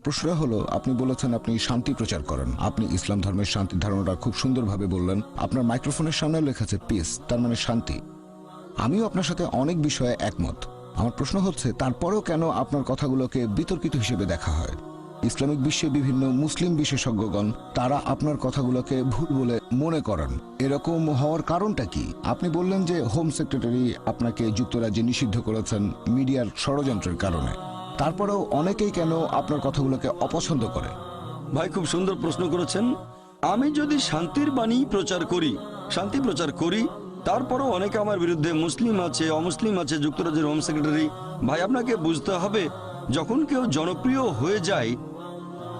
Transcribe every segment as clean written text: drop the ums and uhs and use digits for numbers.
আমার প্রশ্নটা হলো, আপনি বলেছেন আপনি শান্তি প্রচার করেন, আপনি ইসলাম ধর্মের শান্তির ধারণাটা খুব সুন্দরভাবে বললেন। আপনার মাইক্রোফোনের সামনে লেখা আছে পিস, তার মানে শান্তি। আমিও আপনার সাথে অনেক বিষয়ে একমত। আমার প্রশ্ন হচ্ছে, তারপরেও কেন আপনার কথাগুলোকে বিতর্কিত হিসেবে দেখা হয়? ইসলামিক বিশ্বে বিভিন্ন মুসলিম বিশেষজ্ঞগণ তারা আপনার কথাগুলোকে ভুল বলে মনে করেন। এরকম হওয়ার কারণটা কি? আপনি বললেন যে হোম সেক্রেটারি আপনাকে যুক্তরাজ্যে নিষিদ্ধ করেছেন মিডিয়ার ষড়যন্ত্রের কারণে। তারপরেও অনেকেই কেন আপনার কথাগুলোকে অপছন্দ করে? ভাই, খুব সুন্দর প্রশ্ন করেছেন। আমি যদি শান্তির বাণী প্রচার করি, শান্তি প্রচার করি, তারপরও অনেকে আমার বিরুদ্ধে, মুসলিম আছে, অমুসলিম আছে, যুক্তরাজ্যের হোম সেক্রেটারি। ভাই, আপনাকে বুঝতে হবে, যখন কেউ জনপ্রিয় হয়ে যায়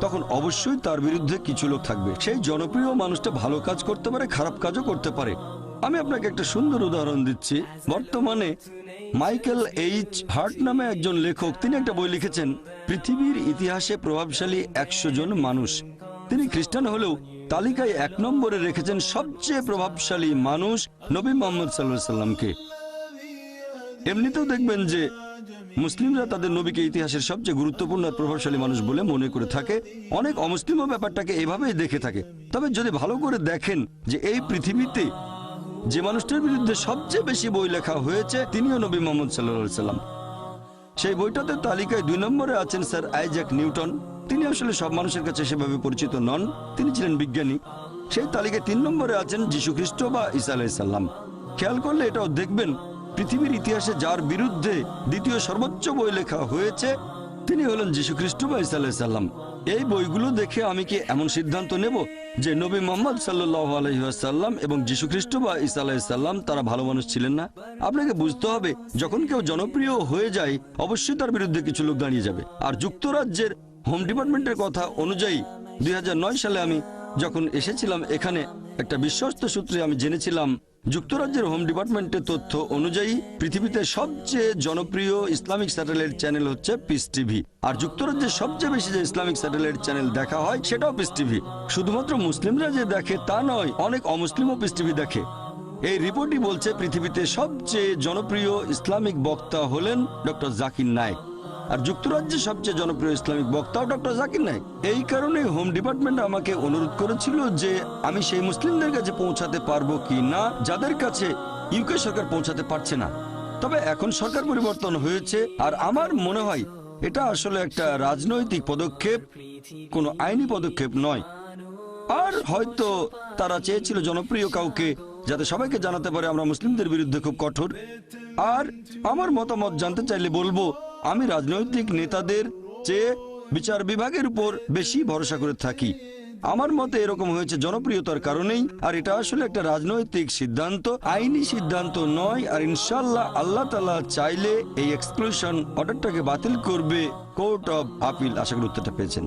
তখন অবশ্যই তার বিরুদ্ধে কিছু লোক থাকবে। সেই জনপ্রিয় মানুষটা ভালো কাজ করতে পারে, খারাপ কাজও করতে পারে। আমি আপনাকে একটা সুন্দর উদাহরণ দিচ্ছি। বর্তমানে মাইকেল এইচ হার্ট নামে একজন লেখক, তিনি একটা বই লিখেছেন, পৃথিবীর ইতিহাসে প্রভাবশালী 100 জন মানুষ। তিনি খ্রিস্টান হলেও তালিকায় 1 নম্বরে রেখেছেন সবচেয়ে প্রভাবশালী মানুষ নবী মুহাম্মদ সাল্লাল্লাহু আলাইহি সাল্লামকে। এমনিতেও দেখবেন যে মুসলিমরা তাদের নবীকে ইতিহাসের সবচেয়ে গুরুত্বপূর্ণ আর প্রভাবশালী মানুষ বলে মনে করে থাকে। অনেক অমুসলিমও ব্যাপারটাকে এভাবেই দেখে থাকে। তবে যদি ভালো করে দেখেন যে এই পৃথিবীতে যে মানুষটার বিরুদ্ধে সবচেয়ে বেশি বই লেখা হয়েছে তিনিও নবী মুহাম্মদ সাল্লাল্লাহু আলাইহি সাল্লাম। সেই বইটাতে তালিকায় 2 নম্বরে আছেন স্যার আইজ্যাক নিউটন। তিনি আসলে সব মানুষের কাছে সেভাবে পরিচিত নন, তিনি ছিলেন বিজ্ঞানী। সেই তালিকায় 3 নম্বরে আছেন যীশু খ্রিস্ট বা ঈসা আলাইহিস সালাম। খেয়াল করলে এটাও দেখবেন, পৃথিবীর ইতিহাসে যার বিরুদ্ধে দ্বিতীয় সর্বোচ্চ বই লেখা হয়েছে তিনি হলেন যীশু খ্রিস্ট বা ঈসা আলাইহিস সালাম। এই বইগুলো দেখে আমি কি এমন সিদ্ধান্ত নেব যে নবী মুহাম্মদ সাল্লাল্লাহু আলাইহি ওয়াসাল্লাম এবং যীশু খ্রিস্ট বা ঈসা আলাইহিস সালাম তারা ভালো মানুষ ছিলেন না? আপনাকে বুঝতে হবে, যখন কেউ জনপ্রিয় হয়ে যায় অবশ্যই তার বিরুদ্ধে কিছু লোক দাঁড়িয়ে যাবে। আর যুক্তরাজ্যের হোম ডিপার্টমেন্টের কথা অনুযায়ী 2009 সালে আমি যখন এসেছিলাম এখানে, একটা বিশ্বস্ত সূত্রে আমি জেনেছিলাম যুক্তরাজ্যের হোম ডিপার্টমেন্টের তথ্য অনুযায়ী পৃথিবীতে সবচেয়ে জনপ্রিয় ইসলামিক স্যাটেলাইট চ্যানেল হচ্ছে পিস টিভি। আর যুক্তরাজ্যের সবচেয়ে বেশি যে ইসলামিক স্যাটেলাইট চ্যানেল দেখা হয় সেটাও পিস টিভি। শুধুমাত্র মুসলিমরা যে দেখে তা নয়, অনেক অমুসলিমও পিস টিভি দেখে। এই রিপোর্টই বলছে পৃথিবীতে সবচেয়ে জনপ্রিয় ইসলামিক বক্তা হলেন ডক্টর জাকির নায়েক। আর যুক্তরাজ্যের সবচেয়ে জনপ্রিয় ইসলামিক বক্তাও ডক্টর জাকির নায়েক। এই কারণে হোম ডিপার্টমেন্ট আমাকে অনুরোধ করেছিল যে আমি সেই মুসলিমদের কাছে পৌঁছাতে পারবো কি না যাদের কাছে ইউকে সরকার পৌঁছাতে পারছে না। তবে এখন সরকার পরিবর্তন হয়েছে আর আমার মনে হয় এটা আসলে একটা রাজনৈতিক পদক্ষেপ, কোনো আইনি পদক্ষেপ নয়। আর হয়তো তারা চেয়েছিল জনপ্রিয় কাউকে, যাতে সবাইকে জানাতে পারে আমরা মুসলিমদের বিরুদ্ধে খুব কঠোর। আর আমার মতামত জানতে চাইলে বলবো, আমি রাজনৈতিক নেতাদের চেয়ে বিচার বিভাগের উপর বেশি ভরসা করে থাকি। আমার মতে এরকম হয়েছে জনপ্রিয়তার কারণেই। আর এটা আসলে একটা রাজনৈতিক সিদ্ধান্ত, আইনি সিদ্ধান্ত নয়। আর ইনশাল্লাহ আল্লাহ তাআলা চাইলে এই এক্সক্লুশন অর্ডারটাকে বাতিল করবে কোর্ট অফ আপিল। আশা করি উত্তরটা পেয়েছেন।